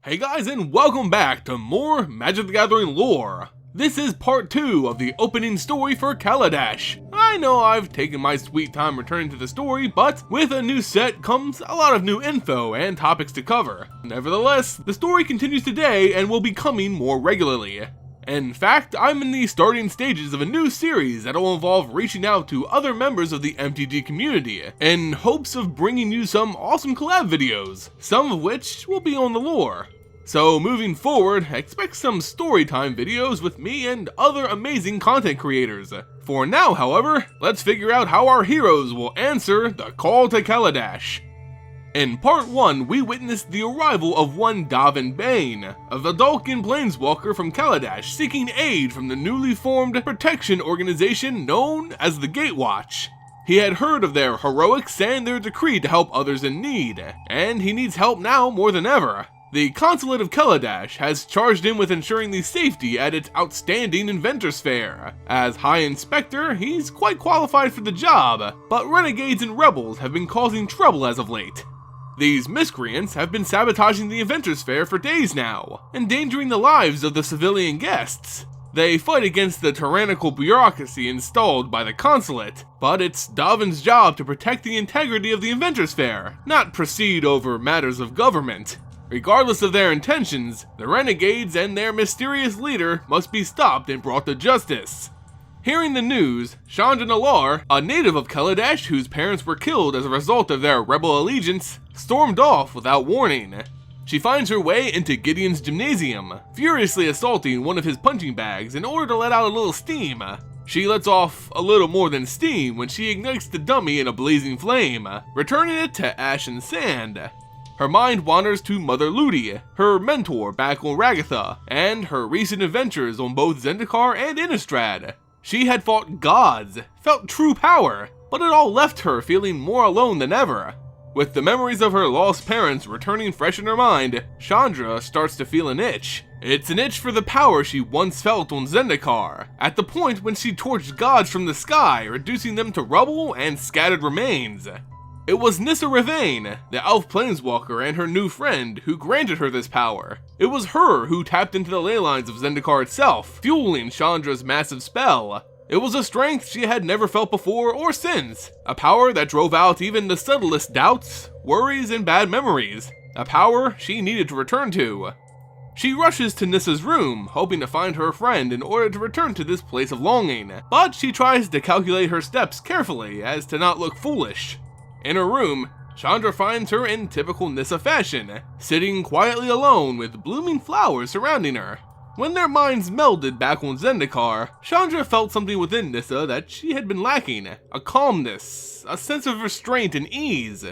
Hey guys, and welcome back to more Magic the Gathering lore. This is part 2 of the opening story for Kaladesh. I know I've taken my sweet time returning to the story, but with a new set comes a lot of new info and topics to cover. Nevertheless, the story continues today and will be coming more regularly. In fact, I'm in the starting stages of a new series that will involve reaching out to other members of the MTG community, in hopes of bringing you some awesome collab videos, some of which will be on the lore. So moving forward, expect some storytime videos with me and other amazing content creators. For now, however, let's figure out how our heroes will answer the call to Kaladesh. In part 1, we witnessed the arrival of one Dovin Baan, a Vedalken Planeswalker from Kaladesh seeking aid from the newly formed protection organization known as the Gatewatch. He had heard of their heroics and their decree to help others in need, and he needs help now more than ever. The Consulate of Kaladesh has charged him with ensuring the safety at its outstanding Inventors Fair. As High Inspector, he's quite qualified for the job, but renegades and rebels have been causing trouble as of late. These miscreants have been sabotaging the Inventors Fair for days now, endangering the lives of the civilian guests. They fight against the tyrannical bureaucracy installed by the Consulate, but it's Dovin's job to protect the integrity of the Inventors Fair, not proceed over matters of government. Regardless of their intentions, the renegades and their mysterious leader must be stopped and brought to justice. Hearing the news, Chandra Nalaar, a native of Kaladesh whose parents were killed as a result of their rebel allegiance, stormed off without warning. She finds her way into Gideon's gymnasium, furiously assaulting one of his punching bags in order to let out a little steam. She lets off a little more than steam when she ignites the dummy in a blazing flame, returning it to ash and sand. Her mind wanders to Mother Ludi, her mentor back on Ragatha, and her recent adventures on both Zendikar and Innistrad. She had fought gods, felt true power, but it all left her feeling more alone than ever. With the memories of her lost parents returning fresh in her mind, Chandra starts to feel an itch. It's an itch for the power she once felt on Zendikar, at the point when she torched gods from the sky, reducing them to rubble and scattered remains. It was Nissa Ravain, the elf planeswalker and her new friend, who granted her this power. It was her who tapped into the ley lines of Zendikar itself, fueling Chandra's massive spell. It was a strength she had never felt before or since, a power that drove out even the subtlest doubts, worries, and bad memories, a power she needed to return to. She rushes to Nissa's room, hoping to find her friend in order to return to this place of longing, but she tries to calculate her steps carefully as to not look foolish. In her room, Chandra finds her in typical Nissa fashion, sitting quietly alone with blooming flowers surrounding her. When their minds melded back on Zendikar, Chandra felt something within Nissa that she had been lacking, a calmness, a sense of restraint and ease.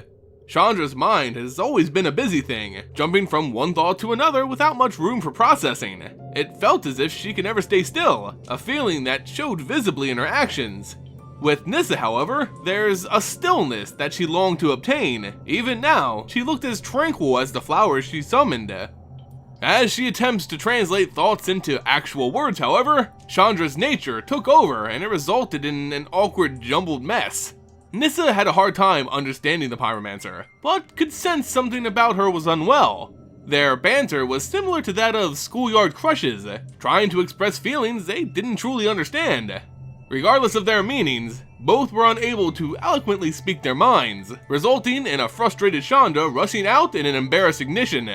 Chandra's mind has always been a busy thing, jumping from one thought to another without much room for processing. It felt as if she could never stay still, a feeling that showed visibly in her actions. With Nissa, however, there's a stillness that she longed to obtain. Even now, she looked as tranquil as the flowers she summoned. As she attempts to translate thoughts into actual words, however, Chandra's nature took over and it resulted in an awkward, jumbled mess. Nissa had a hard time understanding the pyromancer, but could sense something about her was unwell. Their banter was similar to that of schoolyard crushes, trying to express feelings they didn't truly understand. Regardless of their meanings, both were unable to eloquently speak their minds, resulting in a frustrated Chandra rushing out in an embarrassed ignition.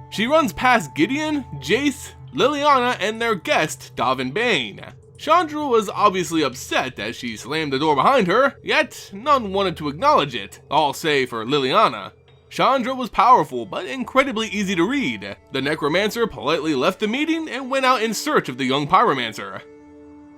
She runs past Gideon, Jace, Liliana, and their guest, Dovin Baan. Chandra was obviously upset as she slammed the door behind her, yet none wanted to acknowledge it, all save for Liliana. Chandra was powerful, but incredibly easy to read. The necromancer politely left the meeting and went out in search of the young pyromancer.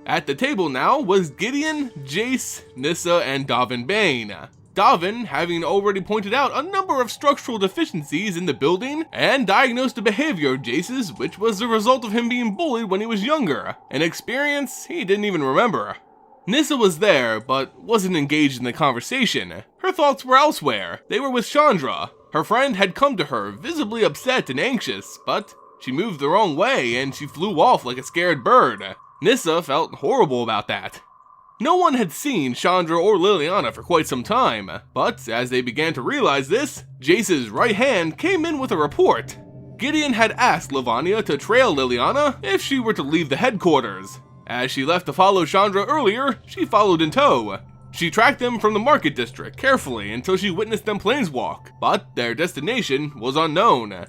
At the table now was Gideon, Jace, Nissa, and Dovin Baan. Dovin having already pointed out a number of structural deficiencies in the building and diagnosed the behavior of Jace's, which was the result of him being bullied when he was younger, an experience he didn't even remember. Nissa was there, but wasn't engaged in the conversation. Her thoughts were elsewhere. They were with Chandra. Her friend had come to her, visibly upset and anxious, but she moved the wrong way and she flew off like a scared bird. Nissa felt horrible about that. No one had seen Chandra or Liliana for quite some time, but as they began to realize this, Jace's right hand came in with a report. Gideon had asked Lavanya to trail Liliana if she were to leave the headquarters. As she left to follow Chandra earlier, she followed in tow. She tracked them from the market district carefully until she witnessed them planeswalk, but their destination was unknown.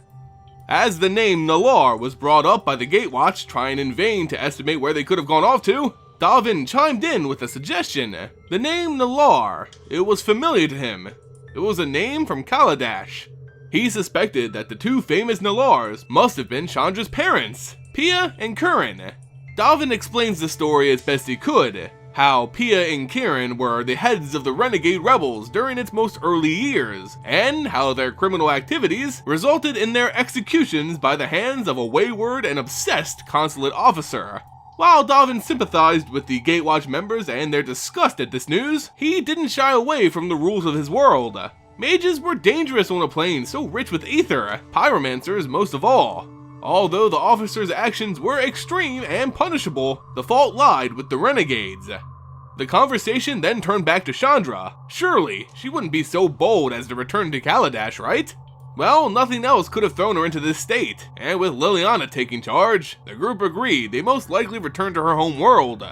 As the name Nalaar was brought up by the Gatewatch, trying in vain to estimate where they could have gone off to, Dovin chimed in with a suggestion. The name Nalaar, it was familiar to him. It was a name from Kaladesh. He suspected that the two famous Nalaars must have been Chandra's parents, Pia and Curran. Dovin explains the story as best he could, how Pia and Kieran were the heads of the renegade rebels during its most early years, and how their criminal activities resulted in their executions by the hands of a wayward and obsessed consulate officer. While Dovin sympathized with the Gatewatch members and their disgust at this news, he didn't shy away from the rules of his world. Mages were dangerous on a plane so rich with Aether, pyromancers most of all. Although the officer's actions were extreme and punishable, the fault lied with the renegades. The conversation then turned back to Chandra. Surely, she wouldn't be so bold as to return to Kaladesh, right? Well, nothing else could have thrown her into this state, and with Liliana taking charge, the group agreed they most likely return to her home world.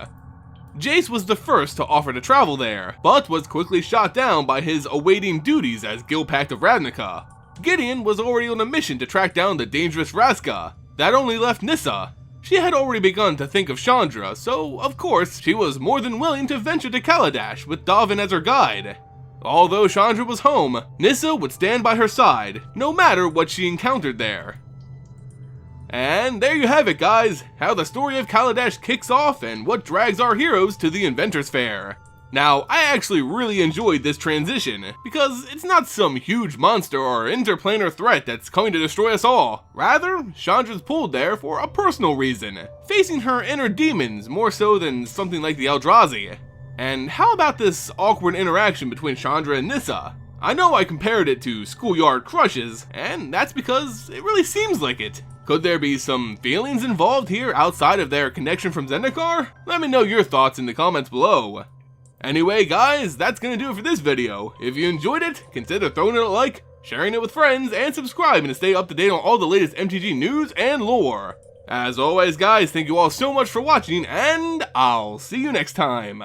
Jace was the first to offer to travel there, but was quickly shot down by his awaiting duties as Guildpact of Ravnica. Gideon was already on a mission to track down the dangerous Raska. That only left Nissa. She had already begun to think of Chandra, so of course she was more than willing to venture to Kaladesh with Dovin as her guide. Although Chandra was home, Nissa would stand by her side, no matter what she encountered there. And there you have it, guys, how the story of Kaladesh kicks off and what drags our heroes to the Inventors Fair. Now, I actually really enjoyed this transition, because it's not some huge monster or interplanar threat that's coming to destroy us all. Rather, Chandra's pulled there for a personal reason, facing her inner demons more so than something like the Eldrazi. And how about this awkward interaction between Chandra and Nissa? I know I compared it to schoolyard crushes, and that's because it really seems like it. Could there be some feelings involved here outside of their connection from Zendikar? Let me know your thoughts in the comments below. Anyway guys, that's gonna do it for this video. If you enjoyed it, consider throwing it a like, sharing it with friends, and subscribing to stay up to date on all the latest MTG news and lore. As always guys, thank you all so much for watching, and I'll see you next time.